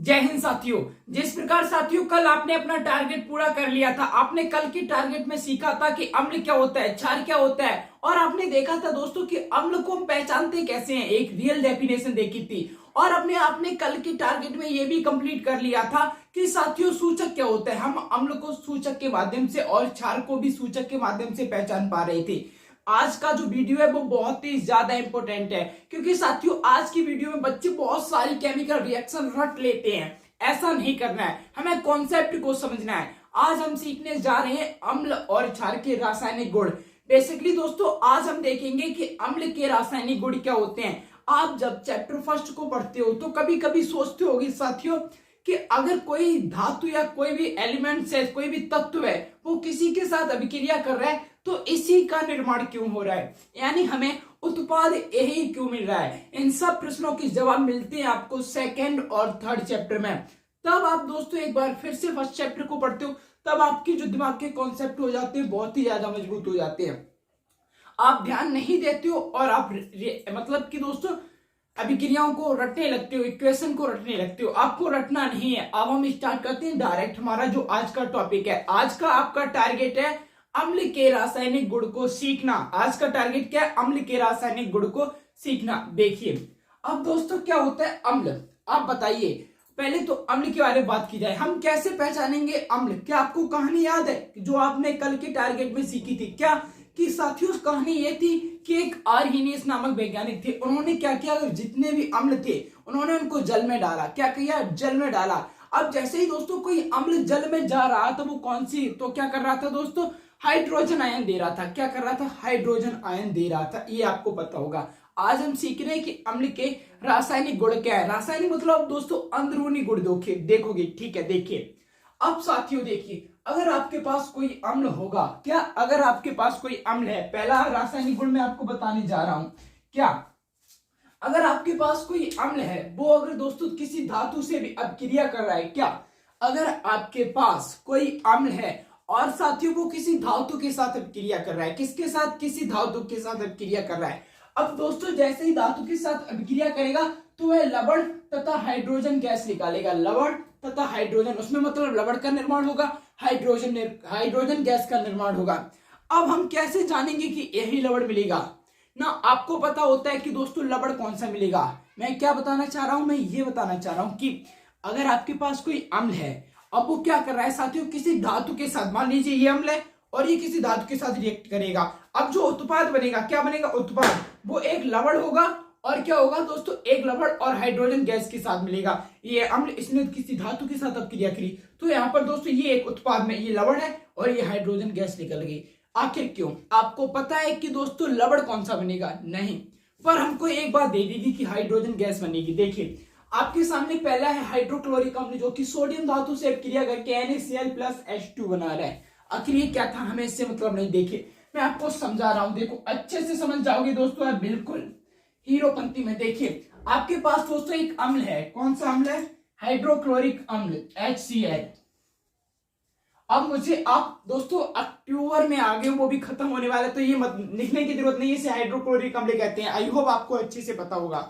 जय हिंद साथियों। जिस प्रकार साथियों कल आपने अपना टारगेट पूरा कर लिया था, आपने कल की टारगेट में सीखा था कि अम्ल क्या होता है, क्षार क्या होता है, और आपने देखा था दोस्तों कि अम्ल को हम पहचानते कैसे हैं, एक रियल डेफिनेशन देखी थी। और अपने आपने कल की टारगेट में ये भी कंप्लीट कर लिया था कि साथियों सूचक क्या होता है। हम अम्ल को सूचक के माध्यम से और क्षार को भी सूचक के माध्यम से पहचान पा रहे थे। आज का जो वीडियो है वो बहुत ही ज्यादा इंपॉर्टेंट है, क्योंकि साथियों आज की वीडियो में बच्चे बहुत सारी केमिकल रिएक्शन रट लेते हैं। ऐसा नहीं करना है, हमें कॉन्सेप्ट को समझना है। आज हम सीखने जा रहे हैं अम्ल और क्षार के रासायनिक गुण। बेसिकली दोस्तों आज हम देखेंगे कि अम्ल के रासायनिक गुण क्या होते हैं। आप जब चैप्टर फर्स्ट को पढ़ते हो तो कभी कभी सोचते होगे साथियों कि अगर कोई धातु या कोई भी एलिमेंट है, कोई भी तत्व है, वो किसी के साथ अभिक्रिया कर रहा है तो इसी का निर्माण क्यों हो रहा है, यानी हमें उत्पाद यही क्यों मिल रहा है। इन सब प्रश्नों के जवाब मिलते हैं आपको सेकंड और थर्ड चैप्टर में। तब आप दोस्तों एक बार फिर से फर्स्ट चैप्टर को पढ़ते हो, तब आपकी जो दिमाग के कॉन्सेप्ट हो जाते हैं बहुत ही ज्यादा मजबूत हो जाते हैं। आप ध्यान नहीं देते हो और आप मतलब कि दोस्तों अभिक्रियाओं को रटने लगते हो, इक्वेशन को रटने लगते हो। आपको रटना नहीं है। अब हम स्टार्ट करते हैं डायरेक्ट हमारा जो आज का टॉपिक है। आज का आपका टारगेट है अम्ल के रासायनिक गुण को सीखना। आज का टारगेट क्या है? अम्ल के रासायनिक गुण को सीखना। देखिए अब दोस्तों क्या होता है अम्ल, आप बताइए। पहले तो अम्ल के बारे में बात की जाए, हम कैसे पहचानेंगे अम्ल। क्या आपको कहानी याद है जो आपने कल के टारगेट में सीखी थी? क्या कि साथियों कहानी ये थी कि एक आर्हीनियस नामक वैज्ञानिक थे। उन्होंने क्या किया, जितने भी अम्ल थे उन्होंने उनको जल में डाला। क्या किया? जल में डाला। अब जैसे ही दोस्तों कोई अम्ल जल में जा रहा था, वो कौन सी तो क्या कर रहा था दोस्तों, हाइड्रोजन आयन दे रहा था। क्या कर रहा था? हाइड्रोजन आयन दे रहा था। ये आपको पता होगा। आज हम सीख रहे हैं कि अम्ल के रासायनिक गुण क्या है। रासायनिक मतलब दोस्तों अंदरूनी गुण देखोगे, ठीक है। देखिए अब साथियों देखिए, अगर आपके पास कोई अम्ल होगा, क्या अगर आपके पास कोई अम्ल है, पहला रासायनिक गुण मैं आपको बताने जा रहा हूं। क्या अगर आपके पास कोई अम्ल है, वो अगर दोस्तों किसी धातु से भी अभिक्रिया कर रहा है, क्या अगर आपके पास कोई अम्ल है और साथियों को किसी धातु के साथ अभिक्रिया कर रहा है, किसके साथ? किसी धातु के साथ अभिक्रिया कर रहा है। अब दोस्तों जैसे ही धातु के साथ अभिक्रिया करेगा तो वह लवण तथा हाइड्रोजन गैस निकालेगा। लवण तथा हाइड्रोजन, उसमें मतलब लवण का निर्माण होगा, हाइड्रोजन गैस का निर्माण होगा। अब हम कैसे जानेंगे कि यही लवण मिलेगा ना? आपको पता होता है कि दोस्तों लवण कौन सा मिलेगा। मैं क्या बताना चाह रहा हूं, मैं ये बताना चाह रहा हूं कि अगर आपके पास कोई अम्ल है, अब वो क्या कर रहा है साथियों, किसी धातु के साथ, मान लीजिए ये अम्ल है और ये किसी धातु के साथ रिएक्ट करेगा। अब जो उत्पाद बनेगा, क्या बनेगा? उत्पाद, वो एक लवण होगा और क्या होगा दोस्तों, एक लवण और हाइड्रोजन गैस के साथ मिलेगा। ये अम्ल इसने किसी धातु के साथ अभिक्रिया करी, तो यहाँ पर दोस्तों ये एक उत्पाद में ये लवण है और ये हाइड्रोजन गैस निकल गई। आखिर क्यों? आपको पता है कि दोस्तों लवण कौन सा बनेगा? नहीं, पर हमको एक बात दे दीजिए कि हाइड्रोजन गैस बनेगी। देखिए आपके सामने पहला है हाइड्रोक्लोरिक अम्ल, जो कि सोडियम धातु से अभिक्रिया करके NaCl+H2 बना रहा है। आखिर ये क्या था, हमें इससे मतलब नहीं। देखिए मैं आपको समझा रहा हूं, देखो अच्छे से समझ जाओगे दोस्तों, आप बिल्कुल हीरोपंती में। देखिए आपके पास दोस्तों एक अम्ल है, कौन सा अम्ल है? हाइड्रोक्लोरिक अम्ल HCl। अब मुझे आप दोस्तों अक्टूबर में आ गए, वो भी खत्म होने वाला है, तो ये मत लिखने की जरूरत नहीं है, इसे हाइड्रोक्लोरिक अम्ल कहते हैं। आई होप आपको अच्छे से पता होगा।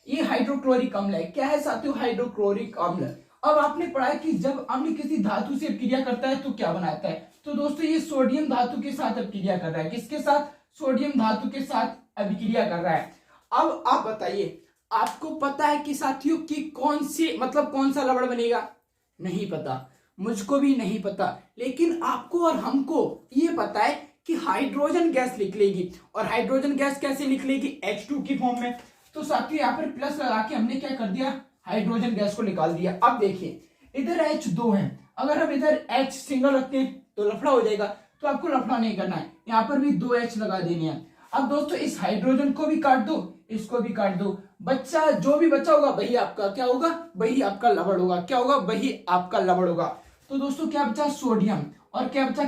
ये हाइड्रोक्लोरिक अम्ल है। क्या है साथियों? हाइड्रोक्लोरिक अम्ल। अब आपने पढ़ा है कि जब अम्ल किसी धातु से अभिक्रिया करता है तो क्या बनाता है, तो दोस्तों ये सोडियम धातु के साथ अभिक्रिया कर रहा है। किसके साथ? सोडियम धातु के साथ अभिक्रिया कर रहा है। अब आप बताइए, आपको पता है कि साथियों कि कौन सी मतलब कौन सा लवण बनेगा? नहीं पता, मुझको भी नहीं पता, लेकिन आपको और हमको ये पता है कि हाइड्रोजन गैस निकलेगी। और हाइड्रोजन गैस कैसे निकलेगी? H2 की फॉर्म में। तो साथियों यहाँ पर प्लस लगा के हमने क्या कर दिया, हाइड्रोजन गैस को निकाल दिया। अब देखिए इधर H2 है, अगर हम इधर H सिंगल रखते हैं तो लफड़ा हो जाएगा, तो आपको लफड़ा नहीं करना है, यहाँ पर भी 2 H लगा देने हैं। अब दोस्तों इस हाइड्रोजन को भी काट दो, इसको भी काट दो, बच्चा जो भी बचा होगा वही आपका क्या होगा, वही आपका लवण होगा। क्या होगा? वही आपका लवण होगा। तो दोस्तों क्या बचा? सोडियम। और क्या बचा?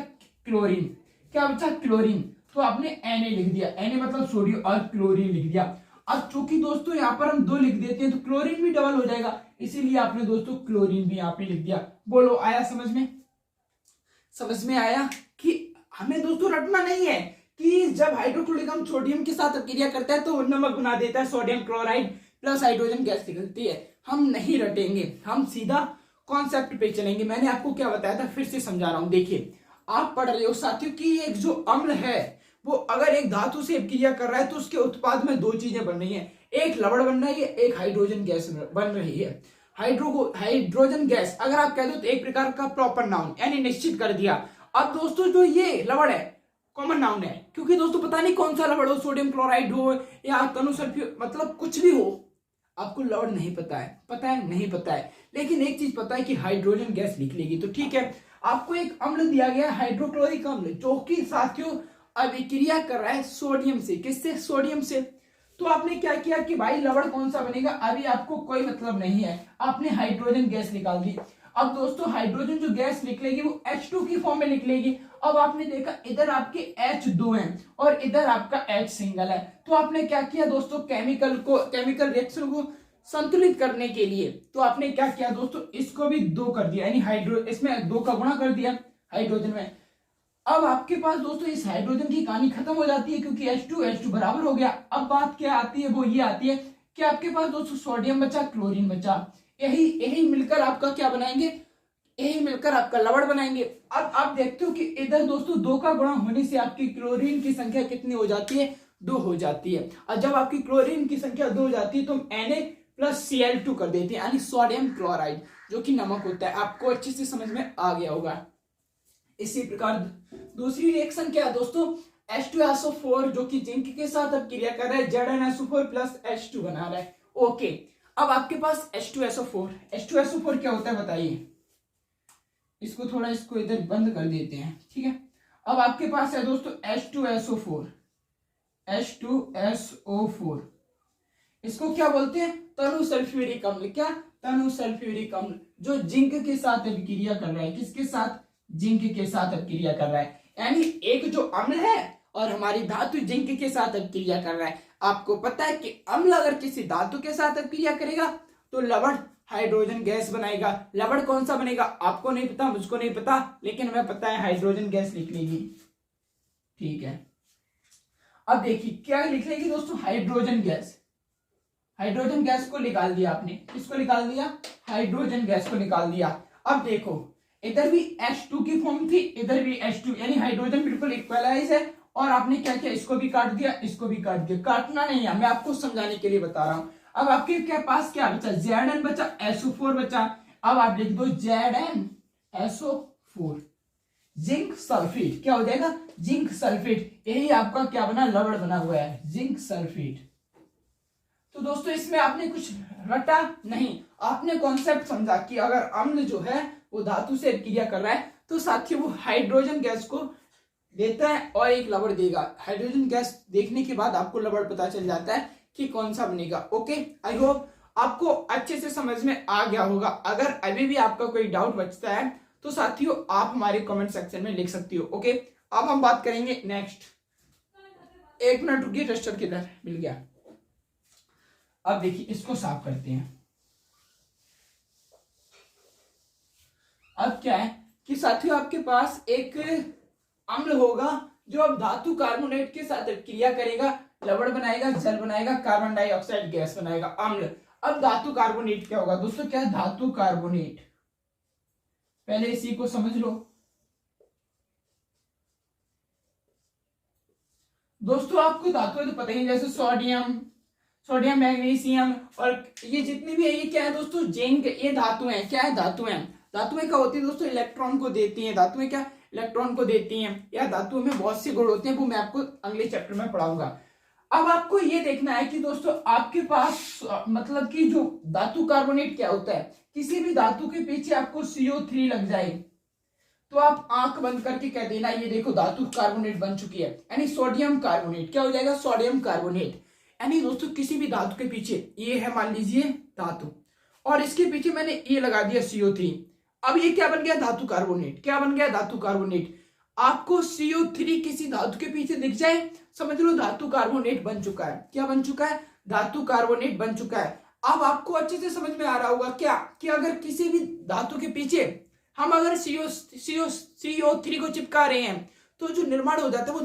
क्लोरीन। क्या बचा? क्लोरीन। तो आपने Na लिख दिया, Na मतलब सोडियम और क्लोरीन लिख दिया। अब चूंकि दोस्तों यहाँ पर हम 2 लिख देते हैं तो क्लोरीन भी डबल हो जाएगा, इसीलिए आपने दोस्तों क्लोरीन भी यहाँ पे लिख दिया। बोलो आया समझ में? समझ में आया कि हमें दोस्तों रटना नहीं है कि जब हाइड्रोक्लोरिक अम्ल सोडियम के साथ अभिक्रिया करता है तो नमक बना देता है, sodium chloride plus hydrogen gas निकलती है। हम नहीं रटेंगे, हम सीधा कॉन्सेप्ट पे चलेंगे। मैंने आपको क्या बताया था फिर से समझा रहा हूं। देखिए आप पढ़ रहे हो साथियों कि एक जो अम्ल है वो अगर एक धातु से क्रिया कर रहा है तो उसके उत्पाद में दो चीजें बन रही हैं, एक लवण बन रही है, एक हाइड्रोजन गैस बन रही है। हाइड्रोजन गैस अगर आप कह दो तो एक प्रकार का प्रॉपर नाउन यानी निश्चित कर दिया। अब दोस्तों जो ये लवण है कॉमन नाउन है, क्योंकि दोस्तों पता नहीं कौन सा लवण हो, सोडियम क्लोराइड हो या तनु सल्फ्यूर, मतलब कुछ भी हो, आपको लवण नहीं पता है, पता है नहीं पता है, लेकिन एक चीज पता है कि हाइड्रोजन गैस निकलेगी। तो ठीक है, आपको एक अम्ल दिया गया हाइड्रोक्लोरिक अम्ल जो कि साथियों अभिक्रिया कर रहा है सोडियम से। किससे? सोडियम से। तो आपने क्या किया कि भाई लवण कौन सा बनेगा, अभी आपको कोई मतलब नहीं है, आपने हाइड्रोजन गैस निकाल दी। अब दोस्तों हाइड्रोजन जो गैस निकलेगी वो H2 की फॉर्म में निकलेगी। अब आपने देखा इधर आपके H2 हैं और इधर आपका H सिंगल है। तो आपने क्या किया दोस्तों, केमिकल रिएक्शन को संतुलित करने के लिए तो आपने क्या किया दोस्तों, इसको भी 2 कर दिया, यानी इसमें 2 का गुणा कर दिया हाइड्रोजन में। अब आपके पास दोस्तों इस हाइड्रोजन की कहानी खत्म हो जाती है क्योंकि H2 बराबर हो गया। अब बात क्या आती है, वो ये आती है कि आपके पास दोस्तों सोडियम बचा, क्लोरीन बचा, यही मिलकर आपका क्या बनाएंगे, यही मिलकर आपका लवण बनाएंगे। अब आप देखते हो कि इधर दोस्तों 2 का गुणा होने से आपकी क्लोरीन की संख्या कितनी हो जाती है, 2 हो जाती है। और जब आपकी क्लोरीन की संख्या 2 हो जाती है तो हम Na+Cl2 कर देते हैं, यानी सोडियम क्लोराइड जो कि नमक होता है। आपको अच्छे से समझ में आ गया होगा। इसी प्रकार दूसरी रिएक्शन क्या है दोस्तों, H2SO4 जो कि जिंक के साथ अब क्रिया कर रहा है, ZnSO4+H2 बना रहा है। ओके, अब आपके पास H2SO4 क्या होता है बताइए, इसको इधर बंद कर देते हैं, ठीक है। अब आपके पास है दोस्तों H2SO4, इसको क्या बोलते हैं, तनु सल्फ्यूरिक अम्ल। क्या? तनु सल्फ्यूरिक अम्ल, जो जिंक के साथ अभिक्रिया कर रहा है। किसके साथ? जिंक के साथ अभिक्रिया कर रहा है, यानी एक जो अम्ल है और हमारी धातु जिंक के साथ अभिक्रिया कर रहा है। आपको पता है कि अम्ल अगर किसी धातु के साथ अभिक्रिया करेगा तो लवण हाइड्रोजन गैस बनाएगा। लवण कौन सा बनेगा आपको नहीं पता, मुझको नहीं पता, लेकिन हमें पता है हाइड्रोजन गैस निकलेगी, ठीक है। अब देखिए क्या निकलेगी दोस्तों, हाइड्रोजन गैस। हाइड्रोजन गैस को निकाल दिया आपने, किसको निकाल दिया, हाइड्रोजन गैस को निकाल दिया। अब देखो इधर भी H2 की फॉर्म थी, इधर भी H2, यानी हाइड्रोजन बिल्कुल इक्वलाइज है। और आपने क्या किया, इसको भी काट दिया, इसको भी काट दिया। काटना नहीं है, मैं आपको समझाने के लिए बता रहा हूं। अब आपके क्या पास क्या बचा, Zn बचा, SO4 बचा। अब आप लिख दो ZnSO4, जिंक सल्फेट। क्या हो जाएगा, जिंक सल्फेट। यही आपका क्या बना, लवण बना हुआ है, जिंक सल्फेट। तो दोस्तों इसमें आपने कुछ रटा नहीं, आपने कॉन्सेप्ट समझा कि अगर अम्ल जो है वो धातु से क्रिया कर रहा है तो साथियों वो हाइड्रोजन गैस को देता है और एक लवण देगा। हाइड्रोजन गैस देखने के बाद आपको लवण पता चल जाता है कि कौन सा बनेगा। ओके, आई होप आपको अच्छे से समझ में आ गया होगा। अगर अभी भी आपका कोई डाउट बचता है तो साथियों आप हमारे कमेंट सेक्शन में लिख सकती हो। ओके, अब हम बात करेंगे नेक्स्ट। 1 मिनट रुकिए, रजिस्टर किधर मिल गया। अब देखिए इसको साफ करते हैं। अब क्या है कि साथियों आपके पास एक अम्ल होगा जो अब धातु कार्बोनेट के साथ क्रिया करेगा, लवण बनाएगा, जल बनाएगा, कार्बन डाइऑक्साइड गैस बनाएगा, अम्ल। अब धातु कार्बोनेट क्या होगा दोस्तों, क्या है धातु कार्बोनेट, पहले इसी को समझ लो दोस्तों। आपको धातु तो पता ही, जैसे सोडियम मैग्नीशियम और ये जितने भी है, ये क्या है दोस्तों, जिंक। ये धातु है, क्या है, धातु है। धातुएं क्या होती है दोस्तों, इलेक्ट्रॉन को देती हैं। धातुएं क्या, इलेक्ट्रॉन को देती हैं। या धातुओं में बहुत से गुण होते हैं, वो मैं आपको अगले चैप्टर में पढ़ाऊंगा। अब आपको ये देखना है कि दोस्तों आपके पास मतलब कि जो धातु कार्बोनेट क्या होता है, किसी भी धातु के पीछे आपको CO3 लग जाए तो आप आंख बंद करके कह देना ये देखो धातु कार्बोनेट बन चुकी है, यानी सोडियम कार्बोनेट। क्या हो जाएगा, सोडियम कार्बोनेट। यानी दोस्तों किसी भी धातु के पीछे, ये है मान लीजिए धातु, और इसके पीछे मैंने ये लगा दिया CO3। अब ये क्या बन गया, धातु कार्बोनेट। क्या बन गया, धातु कार्बोनेट। आपको CO3 किसी धातु के पीछे दिख जाए, समझ लो धातु कार्बोनेट बन चुका है। क्या बन चुका है, धातु कार्बोनेट बन चुका है। अब आपको अच्छे से समझ में आ रहा होगा क्या कि अगर किसी भी धातु के पीछे हम अगर CO3 को चिपका रहे हैं तो जो निर्माण हो जाता है वो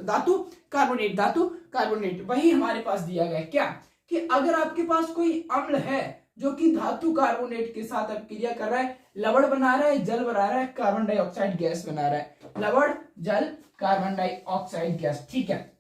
धातु कार्बोनेट। वही हमारे पास दिया गया, क्या कि अगर आपके पास कोई अम्ल है जो कि धातु कार्बोनेट के साथ अभिक्रिया कर रहा है, लवण बना रहा है, जल बना रहा है, कार्बन डाइऑक्साइड गैस बना रहा है, लवण जल कार्बन डाइऑक्साइड गैस। ठीक है,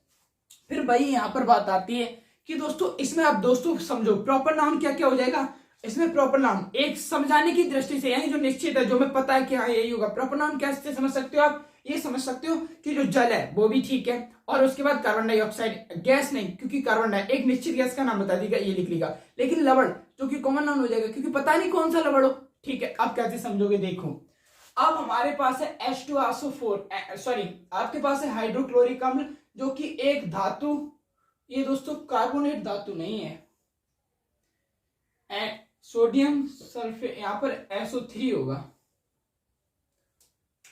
फिर भाई यहां पर बात आती है कि दोस्तों इसमें आप दोस्तों समझो प्रॉपर नाउन क्या क्या हो जाएगा। इसमें प्रॉपर नाउन एक समझाने की दृष्टि से, यानी जो निश्चित है, जो हमें पता है कि हाँ यही होगा। प्रॉपर नाउन कैसे समझ सकते हो आप, ये समझ सकते हो कि जो जल है वो भी ठीक है, और उसके बाद कार्बन डाइऑक्साइड गैस नहीं, क्योंकि कार्बन डाइ एक निश्चित गैस का नाम बता देगा, ये लिख लेगा। लेकिन लवण जो कि कॉमन नाउन हो जाएगा, क्योंकि पता नहीं कौन सा लवण हो। ठीक है, आप कैसे समझोगे, देखो अब हमारे पास है H2SO4, सॉरी आपके पास है हाइड्रोक्लोरिक अम्ल जो कि एक धातु, ये दोस्तों कार्बोनेट धातु नहीं है, सोडियम सल्फेट, यहां पर SO3 होगा,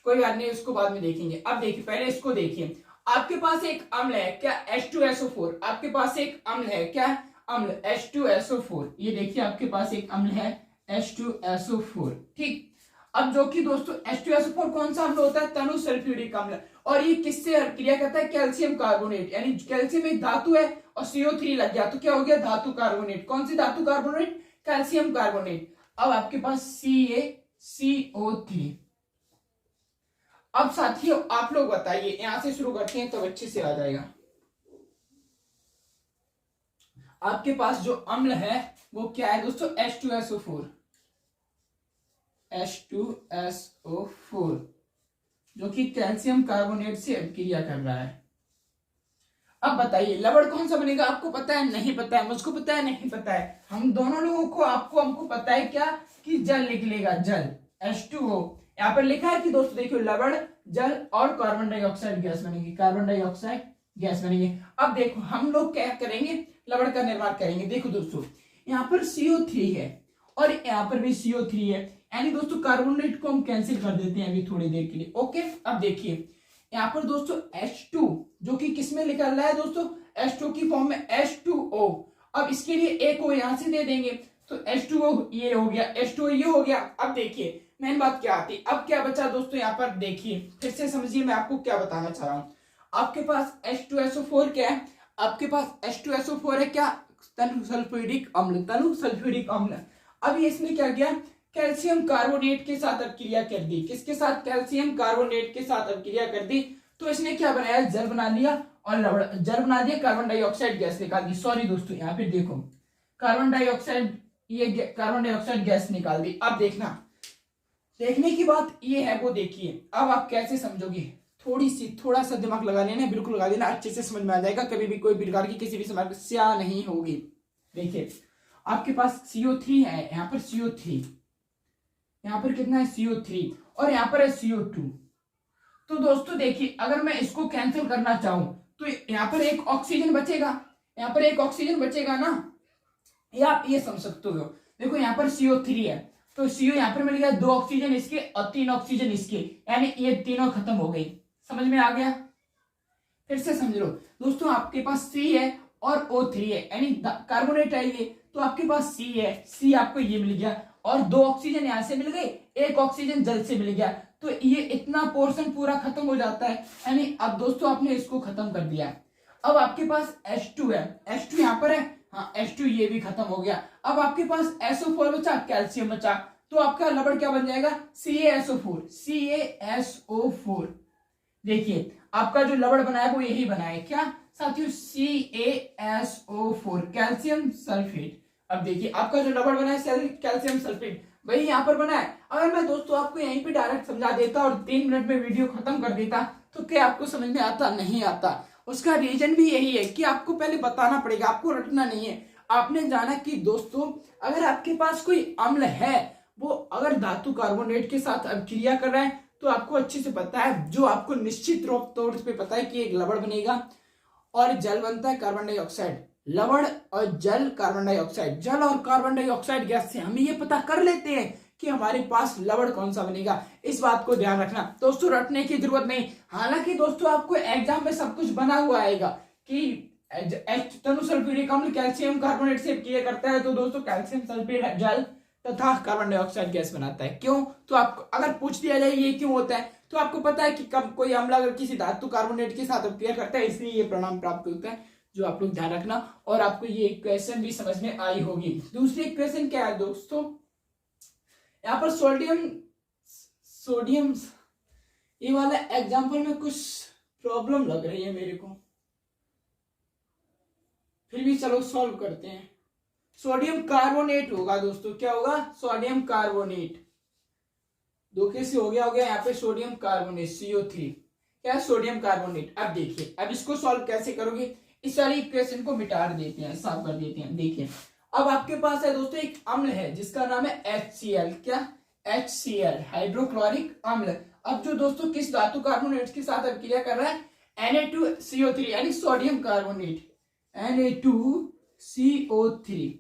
कोई बात नहीं, उसको बाद में देखेंगे। अब देखिए पहले इसको देखिए, आपके पास एक अम्ल है क्या, H2SO4, आपके पास एक अम्ल है क्या, अम्ल H2SO4, ये देखिए आपके पास एक अम्ल है H2SO4। ठीक, अब जो कि दोस्तों H2SO4 कौन सा अम्ल होता है, तनु सल्फ्यूरिक अम्ल, और ये किससे क्रिया करता है, कैल्शियम कार्बोनेट, यानी कैल्शियम एक धातु है और CO3 लग गया तो क्या हो गया, धातु कार्बोनेट। कौन सी धातु कार्बोनेट, कैल्शियम कार्बोनेट। अब आपके पास CaCO3। अब साथियों आप लोग बताइए, यहां से शुरू करते हैं तब अच्छे से आ जाएगा। आपके पास जो अम्ल है वो क्या है दोस्तों, H2SO4, H2SO4 जो कि कैल्शियम कार्बोनेट से अभिक्रिया कर रहा है। अब बताइए लवण कौन सा बनेगा, आपको पता है, नहीं पता है, मुझको पता है, नहीं पता है, हम दोनों लोगों को, आपको हमको पता है क्या, कि जल लिख लेगा, जल H2O। यहां पर लिखा है कि दोस्तों देखियो लवण जल और कार्बन डाइऑक्साइड गैस बनेगी, कार्बन डाइऑक्साइड गैस बनेगी। अब देखो हम लोग क्या करेंगे, लवण का निर्माण करेंगे। देखो दोस्तों यहाँ पर CO3 है और यहाँ पर भी CO3 है, यानी दोस्तों कार्बोनेट को हम कैंसिल कर देते हैं अभी थोड़ी देर के लिए। ओके, अब देखिए यहाँ पर दोस्तों H2 जो कि किसमें निकल रहा है दोस्तों, H2 की फॉर्म में H2O। अब इसके लिए एक O यहां से दे देंगे तो H2O ये हो गया, H2O ये हो गया। अब देखिए मेन बात क्या आती, अब क्या बचा दोस्तों, यहाँ पर देखिए फिर से समझिए मैं आपको क्या बताना चाह रहा हूं। आपके पास H2SO4 क्या है, आपके पास H2SO4 है क्या, तनु सल्फ्यूरिक अम्ल, तनु सल्फ्यूरिक अम्ल। अब ये इसने क्या किया, कैल्शियम कार्बोनेट के साथ अभिक्रिया कर दी, किसके साथ, कैल्शियम कार्बोनेट के साथ अभिक्रिया कर दी, तो इसने क्या बनाया, जल बना लिया और लवण, जल बना दिया, कार्बन डाइऑक्साइड गैस निकाल दी। सॉरी दोस्तों यहाँ पे देखो कार्बन डाइऑक्साइड, ये कार्बन डाइऑक्साइड गैस निकाल दी। अब देखना, देखने की बात ये है वो देखिए, अब आप कैसे समझोगे, थोड़ा सा दिमाग लगा लेना, बिल्कुल लगा देना, अच्छे से समझ में आ जाएगा, कभी भी कोई प्रकार की किसी भी समस्या नहीं होगी। देखिए आपके पास CO3 है, यहाँ पर CO3, यहाँ पर कितना है CO3 और यहाँ पर है CO2। तो दोस्तों देखिए अगर मैं इसको कैंसिल करना चाहूं तो यहाँ पर एक ऑक्सीजन बचेगा, यहाँ पर एक ऑक्सीजन बचेगा ना, या आप ये समझ सकते हो। देखो यहाँ पर CO3 है तो CO यहाँ पर मिल गया, 2 ऑक्सीजन इसके और 3 ऑक्सीजन इसके, यानी ये तीनों खत्म हो गई। समझ में आ गया, फिर से समझ लो दोस्तों, आपके पास C है और O3 है, यानी कार्बोनेट है ये, तो आपके पास C है, C आपको ये मिल गया और 2 ऑक्सीजन यहाँ से मिल गए, 1 ऑक्सीजन जल से मिल गया, तो ये इतना पोर्शन पूरा खत्म हो जाता है, यानी अब दोस्तों आपने इसको खत्म कर दिया। अब आपके पास H2 है, H2 यहाँ पर है, हाँ H2 ये भी खत्म हो गया। अब आपके पास SO4 बचा, कैल्शियम बचा, तो आपका लवण क्या बन जाएगा, CaSO4, CaSO4। देखिए आपका जो लवण बना है वो यही बना है क्या साथियों, CaSO4 कैल्शियम सल्फेट। अब देखिए आपका जो लवण बना है कैल्शियम सल्फेट वही यहाँ पर बना है। अगर मैं दोस्तों आपको यहीं पे डायरेक्ट समझा देता और 3 मिनट में वीडियो खत्म कर देता तो क्या आपको समझ में आता, नहीं आता। उसका रीजन भी यही है कि आपको पहले बताना पड़ेगा, आपको रटना नहीं है। आपने जाना कि दोस्तों अगर आपके पास कोई अम्ल है, वो अगर धातु कार्बोनेट के साथ अभिक्रिया कर रहा है तो आपको अच्छे से पता है, जो आपको निश्चित तौर पे पता है कि एक लवण बनेगा और जल बनता है कार्बन डाइऑक्साइड, लवण और जल कार्बन डाइऑक्साइड, जल और कार्बन डाइऑक्साइड गैस से हम ये पता कर लेते हैं कि हमारे पास लवण कौन सा बनेगा। इस बात को ध्यान रखना दोस्तों, रटने की जरूरत नहीं। हालांकि दोस्तों आपको एग्जाम में सब कुछ बना हुआ आएगा कि तनु सल्फ्यूरिक अम्ल कैल्शियम कार्बोनेट से अभिक्रिया करता है, तो दोस्तों कैल्शियम सल्फेट जल तथा कार्बन डाइऑक्साइड गैस बनाता है। क्यों, तो आपको अगर पूछ दिया जाए ये क्यों होता है तो आपको पता है कि कब कोई अम्ल अगर किसी धातु कार्बोनेट के साथ अभिक्रिया करता है इसलिए ये परिणाम प्राप्त होता है, जो आप लोग ध्यान रखना। और आपको ये इक्वेशन भी समझ में आई होगी। दूसरी इक्वेशन क्या है दोस्तों, यहाँ पर सोडियम ये वाला एग्जाम्पल में कुछ प्रॉब्लम लग रही है मेरे को, फिर भी चलो सॉल्व करते हैं। सोडियम कार्बोनेट होगा दोस्तों, क्या होगा, सोडियम कार्बोनेट। दो कैसे हो गया यहाँ पे सोडियम कार्बोनेट CO3, क्या है, सोडियम कार्बोनेट। अब देखिए, अब इसको सॉल्व कैसे करोगे, इस वाली इक्वेशन को मिटा देते हैं, साफ कर देते हैं। देखिए अब आपके पास है दोस्तों एक अम्ल है जिसका नाम है HCl, क्या, HCl, हाइड्रोक्लोरिक अम्ल। अब जो दोस्तों किस धातु कार्बोनेट के साथ अभिक्रिया कर रहा है, Na2CO3 यानी सोडियम कार्बोनेट, Na2CO3,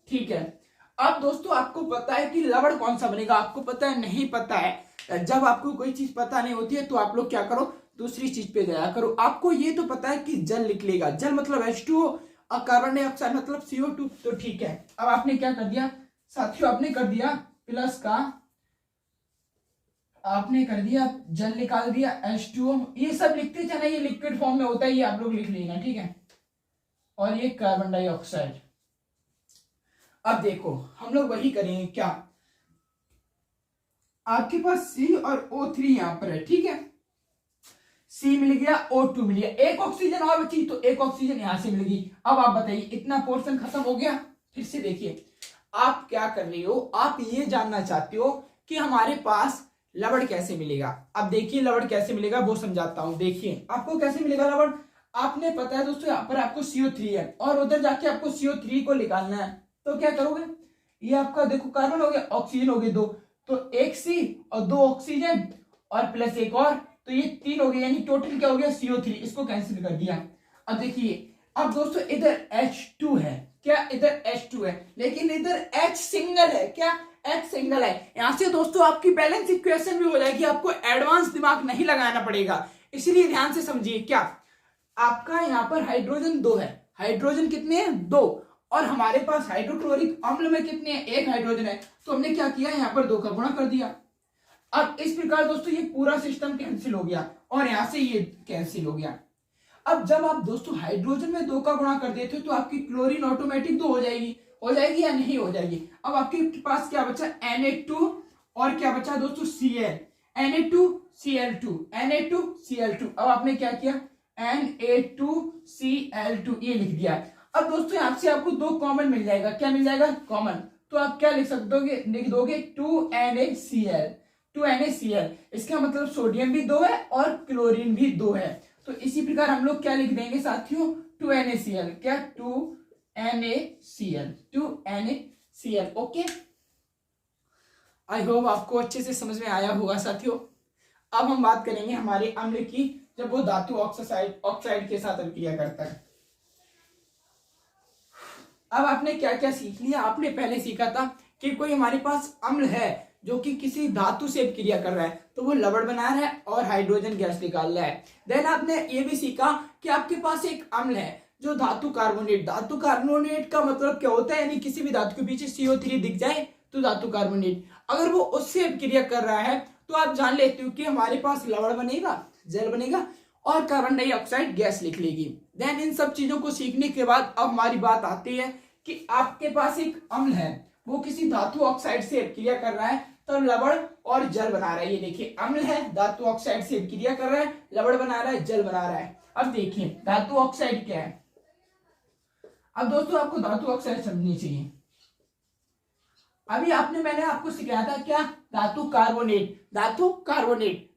ठीक है। अब दोस्तों आपको पता है कि लवण कौन सा बनेगा, आपको पता है, नहीं पता है। जब आपको कोई चीज पता नहीं होती है तो आप लोग क्या करो, दूसरी चीज पे जाया करो। आपको ये तो पता है कि जल निकलेगा, जल मतलब H2O और कार्बन डाइऑक्साइड मतलब CO2, तो ठीक है। अब आपने क्या कर दिया साथियों, आपने कर दिया प्लस का, आपने कर दिया जल निकाल दिया H2O, ये सब लिखते चला, ये लिक्विड फॉर्म में होता है, ये आप लोग लिख लेना, ठीक है। और ये कार्बन डाइऑक्साइड। अब देखो हम लोग वही करेंगे, क्या, आपके पास C और O3 यहां पर है, ठीक है। C मिल गया, O2 मिल गया, एक ऑक्सीजन और बची, तो एक ऑक्सीजन यहां से मिल गई। अब आप बताइए इतना पोर्शन खत्म हो गया। फिर से देखिए आप क्या कर रही हो, आप ये जानना चाहते हो कि हमारे पास लवण कैसे मिलेगा। अब देखिए लवण कैसे मिलेगा वो समझाता हूं। देखिए आपको कैसे मिलेगा लवण, आपने पता है दोस्तों यहाँ पर आपको CO3 है और उधर जाके आपको CO3 को निकालना है, तो क्या करोगे, ये आपका देखो कार्बन हो गया, ऑक्सीजन हो गए दो, तो एक C और दो ऑक्सीजन और प्लस एक और, तो ये 3 हो गए, यानी टोटल क्या हो गया CO3, इसको कैंसिल कर दिया। अब देखिए अब दोस्तों इधर H2 है, क्या, इधर H2 है, लेकिन इधर H सिंगल है, क्या, H सिंगल है। यहां से दोस्तों आपकी बैलेंस इक्वेशन भी हो जाएगी, आपको एडवांस दिमाग नहीं लगाना पड़ेगा, इसलिए ध्यान से समझिए। क्या, आपका यहाँ पर हाइड्रोजन 2 है, हाइड्रोजन कितने हैं, 2, और हमारे पास हाइड्रोक्लोरिक अम्ल में कितने हैं, 1 हाइड्रोजन है, तो हमने क्या किया, यहाँ पर 2 का गुणा कर दिया। अब इस प्रकार दोस्तों ये पूरा सिस्टम कैंसिल हो गया और यहां से ये कैंसिल हो गया। अब जब आप दोस्तों हाइड्रोजन में 2 का गुणा कर देते हो तो आपकी क्लोरीन ऑटोमेटिक 2 हो जाएगी या नहीं हो जाएगी। अब आपके पास क्या बचा, Na2 और क्या बचा दोस्तों, Cl, Na2Cl2, Na2Cl2। अब आपने क्या किया, Na2Cl2 ये लिख दिया। अब दोस्तों यहां से आपको 2 कॉमन मिल जाएगा, क्या मिल जाएगा, कॉमन, तो आप क्या लिख दोगे 2NaCl, 2NaCl, इसका मतलब सोडियम भी 2 है और क्लोरीन भी 2 है। तो इसी प्रकार हम लोग क्या लिख देंगे साथियों, 2NaCl, क्या, 2NaCl, ओके। आई होप आपको अच्छे से समझ में आया होगा साथियों। अब हम बात करेंगे हमारे अम्ल की, जब वो धातु ऑक्साइड के साथ अभिक्रिया करता है। अब आपने क्या क्या सीख लिया, आपने पहले सीखा था कि कोई हमारे पास अम्ल है जो कि किसी धातु से अभिक्रिया कर रहा है, तो वो लवण बना रहा है और हाइड्रोजन गैस निकाल रहा है। देन आपने ये भी सीखा कि आपके पास एक अम्ल है जो धातु कार्बोनेट का मतलब क्या होता है, यानी किसी भी धातु के पीछे CO3 दिख जाए तो धातु कार्बोनेट, अगर वो उससे अभिक्रिया कर रहा है तो आप जान लेते हो कि हमारे पास लवण बनेगा, जल बनेगा और कार्बन डाइऑक्साइड गैस लिख लेगी। देन इन सब चीजों को सीखने के बाद अब हमारी बात आती है कि आपके पास एक अम्ल है, वो किसी धातु ऑक्साइड से अभिक्रिया कर रहा है तो लवण और जल बना रहा है। ये देखिए अम्ल है, धातु ऑक्साइड से अभिक्रिया कर रहा है, लवण बना रहा है, जल बना रहा है। अब देखिए धातु ऑक्साइड क्या है। अब दोस्तों आपको धातु ऑक्साइड समझनी चाहिए। अभी मैंने आपको सिखाया था क्या, धातु कार्बोनेट।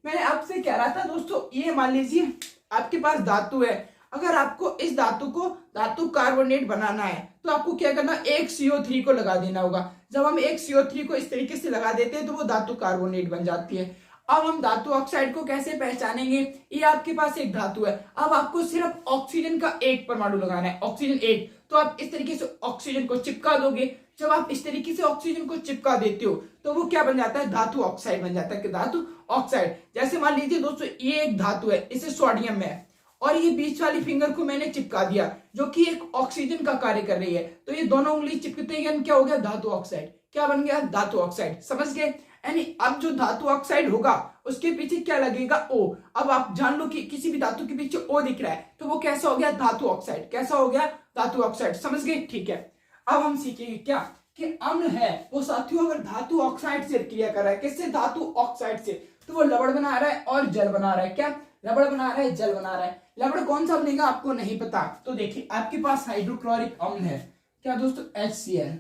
मैंने आपसे कह रहा था दोस्तों, ये मान लीजिए आपके पास धातु है, अगर आपको इस धातु को धातु कार्बोनेट बनाना है तो आपको क्या करना, एक CO3 को लगा देना होगा। जब हम एक CO3 को इस तरीके से लगा देते हैं तो वो धातु कार्बोनेट बन जाती है। अब हम धातु ऑक्साइड को कैसे पहचानेंगे, ये आपके पास एक धातु है, अब आपको सिर्फ ऑक्सीजन का एक परमाणु लगाना है, ऑक्सीजन 1, तो आप इस तरीके से ऑक्सीजन को चिपका दोगे। जब आप इस तरीके से ऑक्सीजन को चिपका देते हो तो वो क्या बन जाता है, धातु ऑक्साइड बन जाता है। धातु ऑक्साइड, जैसे मान लीजिए दोस्तों ये एक धातु है, इसे सोडियम है और ये बीच वाली फिंगर को मैंने चिपका दिया जो कि एक ऑक्सीजन का कार्य कर रही है, तो ये दोनों उंगली चिपकते ही क्या हो गया, धातु ऑक्साइड। क्या बन गया, धातु ऑक्साइड। समझ गए। यानी अब जो धातु ऑक्साइड होगा उसके पीछे क्या लगेगा, O। अब आप जान लो कि किसी भी धातु के पीछे O दिख रहा है तो वो कैसा हो गया, धातु ऑक्साइड। कैसा हो गया, धातु ऑक्साइड। समझ गए, ठीक है। अब हम सीखेंगे क्या कि अम्ल है वो साथियों अगर धातु ऑक्साइड से क्रिया कर रहा है, किससे, धातु ऑक्साइड से, तो वो लवण बना रहा है और जल बना रहा है। क्या, लवण बना रहा है, जल बना रहा है। लवण कौन सा बनेगा आपको नहीं पता, तो देखिए आपके पास हाइड्रोक्लोरिक अम्ल है, क्या दोस्तों, HCl।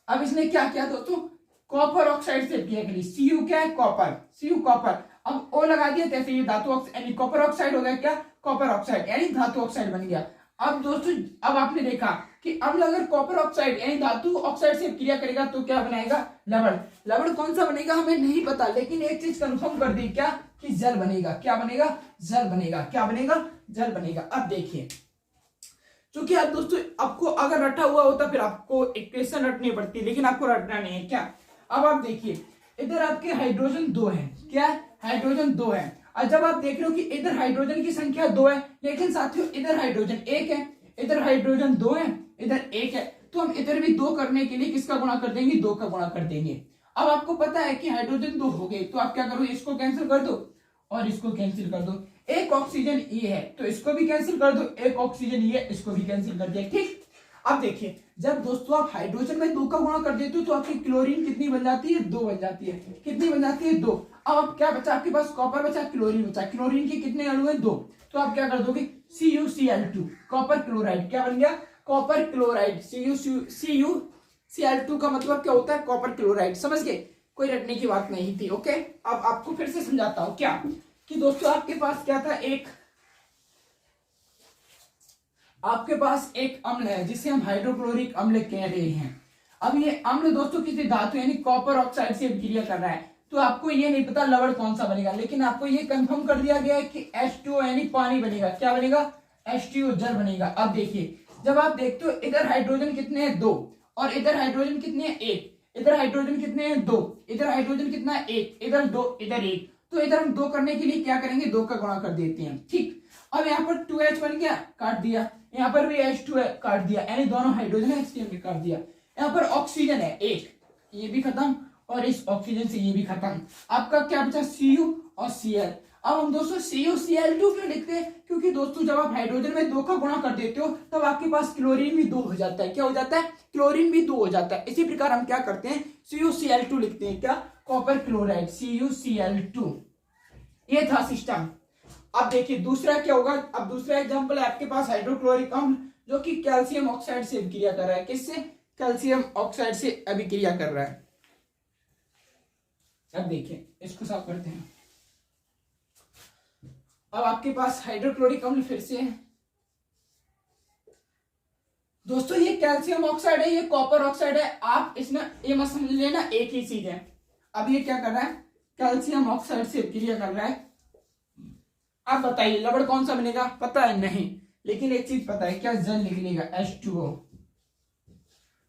अब इसने क्या किया दोस्तों, कॉपर ऑक्साइड से क्रिया करी, Cu क्या है, कॉपर, Cu कॉपर। अब O लगा दिया, जैसे ये धातु ऑक्साइड यानी कॉपर ऑक्साइड हो गया, क्या, कॉपर ऑक्साइड यानी धातु ऑक्साइड बन गया। अब दोस्तों अब आपने देखा कि अम्ल अगर कॉपर ऑक्साइड यानी धातु ऑक्साइड से क्रिया करेगा तो क्या बनाएगा, लवण। लवण कौन सा बनेगा हमें नहीं पता, लेकिन एक चीज कंफर्म कर दी, क्या, कि जल बनेगा। क्या बनेगा, जल बनेगा। क्या बनेगा, जल बनेगा। अब देखिए क्योंकि आप दोस्तों आपको अगर रटा हुआ होता फिर आपको इक्वेशन रटनी पड़ती, लेकिन आपको रटना नहीं है। क्या, अब आप देखिए इधर आपके हाइड्रोजन 2 है, क्या, हाइड्रोजन 2 है। और जब आप देख रहे हो कि इधर हाइड्रोजन की संख्या 2 है, लेकिन साथियों इधर हाइड्रोजन 1 है, इधर हाइड्रोजन 2 है, इधर 1 है, तो हम इधर भी 2 करने के लिए किसका गुणा कर देंगे, 2 का गुणा कर देंगे। अब आपको पता है कि हाइड्रोजन 2 हो गए, तो आप क्या करो, इसको कैंसिल कर दो और इसको कैंसिल कर दो। एक ऑक्सीजन ये है तो इसको भी कैंसिल कर दो, एक ऑक्सीजन ये, इसको भी कैंसिल कर दिया, ठीक। अब देखिए जब दोस्तों आप हाइड्रोजन में 2 का गुणा कर देते हो तो आपकी क्लोरीन कितनी बन जाती है, 2 बन जाती है। कितनी बन जाती है, 2। अब आप क्या बचा, आपके पास कॉपर बचा, क्लोरीन बचा। क्लोरीन के कितने अणु हैं, 2, तो आप क्या कर दोगे, CuCl2, कॉपर क्लोराइड। क्या बन गया, कॉपर क्लोराइड। CuCl2 का मतलब क्या होता है, कॉपर क्लोराइड। समझ गए, कोई रटने की बात नहीं थी। ओके, अब आपको फिर से समझाता हूं क्या कि दोस्तों आपके पास क्या था, आपके पास एक अम्ल है जिसे हम हाइड्रोक्लोरिक अम्ल कह रहे हैं। अब ये अम्ल दोस्तों किसी धातु यानी कॉपर ऑक्साइड से क्रिया कर रहा है, तो आपको ये नहीं पता लवण कौन सा बनेगा, लेकिन आपको ये कंफर्म कर दिया गया है कि H2O यानी पानी बनेगा। क्या बनेगा, H2O, जल बनेगा। अब देखिए जब आप देखते हो इधर हाइड्रोजन कितने हैं, 2, और इधर हाइड्रोजन कितने हैं, 1। इधर हाइड्रोजन कितने हैं, 2, इधर हाइड्रोजन कितना है, 1, इधर 2, इधर 1। तो इधर हम 2 करने के लिए क्या करेंगे, 2 का गुणा कर देते हैं, ठीक। अब यहाँ पर 2H बन गया, काट दिया। यहाँ पर भी H2 है, काट दिया, यानी दोनों हाइड्रोजन है HCl में काट दिया। यहाँ पर ऑक्सीजन है 1, ये भी खत्म, और इस ऑक्सीजन से ये भी खत्म। आपका क्या बचा, Cu और Cl। अब हम दोस्तों CuCl2 क्यों लिखते हैं, क्योंकि दोस्तों जब आप हाइड्रोजन में 2 का गुणा कर देते हो तब आपके पास क्लोरीन भी 2 हो जाता है। क्या हो जाता है, क्लोरीन भी 2 हो जाता है। इसी प्रकार हम क्या करते हैं, CuCl2 लिखते हैं, क्या, कॉपर क्लोराइड, CuCl2। ये था सिस्टम। अब देखिए दूसरा क्या होगा, अब दूसरा एग्जांपल है आपके पास हाइड्रोक्लोरिक अम्ल जो कि कैल्शियम ऑक्साइड से अभिक्रिया कर रहा है। किससे, कैल्शियम ऑक्साइड से अभिक्रिया कर रहा है। अब देखिए इसको साफ करते हैं। अब आपके पास हाइड्रोक्लोरिक अम्ल फिर से है दोस्तों, ये कैल्शियम ऑक्साइड है, ये कॉपर ऑक्साइड है। आप इसमें ये मत समझ लेना एक ही चीज है। अब ये क्या कर रहा है, कैल्शियम ऑक्साइड से अभिक्रिया कर रहा है। आप बताइए लवण कौन सा बनेगा, पता है नहीं, लेकिन एक चीज पता है, क्या, जल निकलेगा, H2O।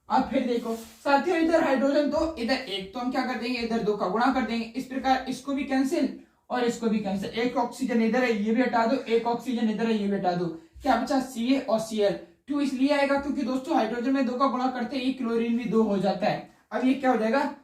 अब फिर देखो साथियों इधर हाइड्रोजन 2, इधर 1, तो हम क्या कर देंगे, इधर 2 का गुणा कर देंगे। इस प्रकार इसको भी कैंसिल और इसको भी कैंसिल। एक ऑक्सीजन इधर है, ये भी हटा दो, एक ऑक्सीजन इधर है, ये भी हटा दो। क्या बचा, Ca और Cl। 2 इसलिए आएगा क्योंकि दोस्तों हाइड्रोजन में 2 का गुणा करते ही क्लोरीन भी 2 हो जाता है। अब ये क्या हो जाएगा,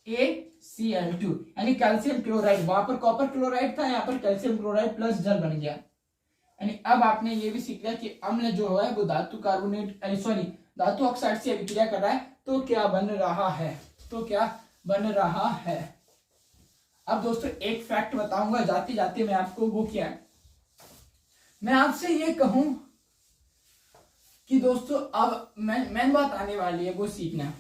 CaCl2 यानी कैल्शियम क्लोराइड। वहां पर कॉपर क्लोराइड था, यहाँ पर कैल्शियम क्लोराइड प्लस जल बन गया। यानी अब आपने ये भी सीख लिया कि अम्ल जो है वो धातु कार्बोनेट सॉरी धातु ऑक्साइड से अभिक्रिया कर रहा है, तो क्या बन रहा है, तो क्या बन रहा है। अब दोस्तों एक फैक्ट बताऊंगा जाते जाते मैं आपको, वो क्या है, मैं आपसे ये कहूं कि दोस्तों अब मेन बात आने वाली है, वो सीखना।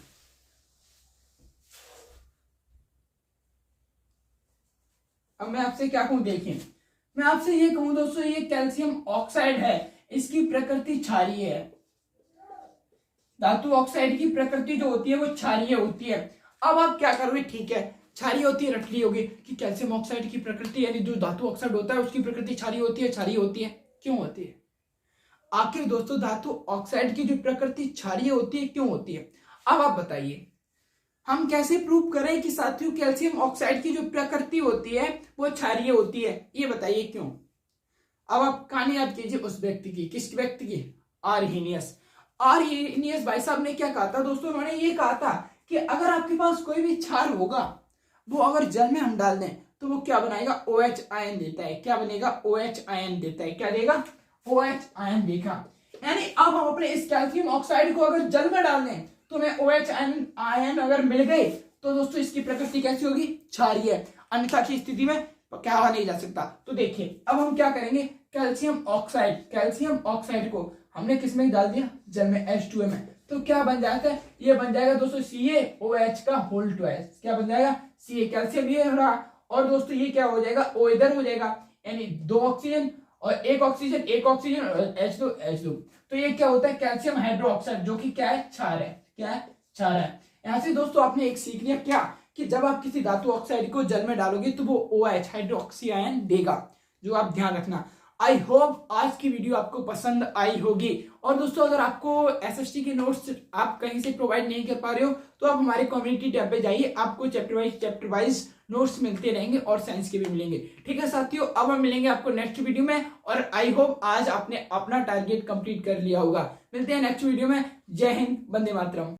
अब मैं आपसे क्या कहूं, देखिए मैं आपसे ये कहूं दोस्तों, ये कैल्शियम ऑक्साइड है, इसकी प्रकृति क्षारीय है। धातु ऑक्साइड की प्रकृति जो होती है वो क्षारीय होती है। अब आप क्या करोगे, ठीक है क्षारीय होती है, रट ली होगी कि कैल्शियम ऑक्साइड की प्रकृति यानी जो धातु ऑक्साइड होता है उसकी प्रकृति क्षारीय होती है। क्षारीय होती है, क्यों होती है, आखिर दोस्तों धातु ऑक्साइड की जो प्रकृति क्षारीय होती है क्यों होती है। अब आप बताइए हम कैसे प्रूव करें कि साथियों कैल्शियम ऑक्साइड की जो प्रकृति होती है वो क्षारीय होती है, ये बताइए क्यों। अब आप कहानी याद कीजिए उस व्यक्ति की, किस व्यक्ति की, आर्हीनियस। आर्हीनियस भाई साहब ने क्या कहा था दोस्तों, उन्होंने ये कहा था कि अगर आपके पास कोई भी क्षार होगा, वो अगर जल में हम डाल दें तो वो क्या बनाएगा, OH आयन देता है। क्या बनेगा, OH आयन देता है। क्या देगा, OH आयन देगा। यानी अब हम अपने इस कैल्शियम ऑक्साइड को अगर जल में डाल दें तो हमें OH आयन अगर मिल गए तो दोस्तों इसकी प्रकृति कैसी होगी, क्षारीय। अन्यथा की स्थिति में क्या हुआ नहीं जा सकता। तो देखिए अब हम क्या करेंगे, कैल्शियम ऑक्साइड को हमने किसमें डाल दिया, जल में, H2O में। तो क्या बन जाता है, ये बन जाएगा दोस्तों CaOH का होल ट्वाइस। क्या बन जाएगा, Ca, कैल्शियम ये हो रहा, और दोस्तों ये क्या हो जाएगा, O इधर हो जाएगा, यानी 2 ऑक्सीजन और एक ऑक्सीजन और H2। तो ये क्या होता है, कैल्शियम हाइड्रोक्साइड, जो कि क्या है, क्षार है। क्या है, क्षार है। यहाँ से दोस्तों आपने एक सीख लिया क्या, कि जब आप किसी धातु ऑक्साइड को जल में डालोगे तो वो OH हाइड्रोक्सी आयन देगा, जो आप ध्यान रखना। आई होप आज की वीडियो आपको पसंद आई होगी। और दोस्तों अगर आपको SST के नोट्स आप कहीं से प्रोवाइड नहीं कर पा रहे हो तो आप हमारे कम्युनिटी टैब पे जाइए, आपको चैप्टर वाइज नोट्स मिलते रहेंगे और साइंस के भी मिलेंगे। ठीक है साथियों, अब हम मिलेंगे आपको नेक्स्ट वीडियो में, और आई होप आज आपने अपना टारगेट कंप्लीट कर लिया होगा। मिलते हैं नेक्स्ट वीडियो में। जय हिंद, वंदे मातरम।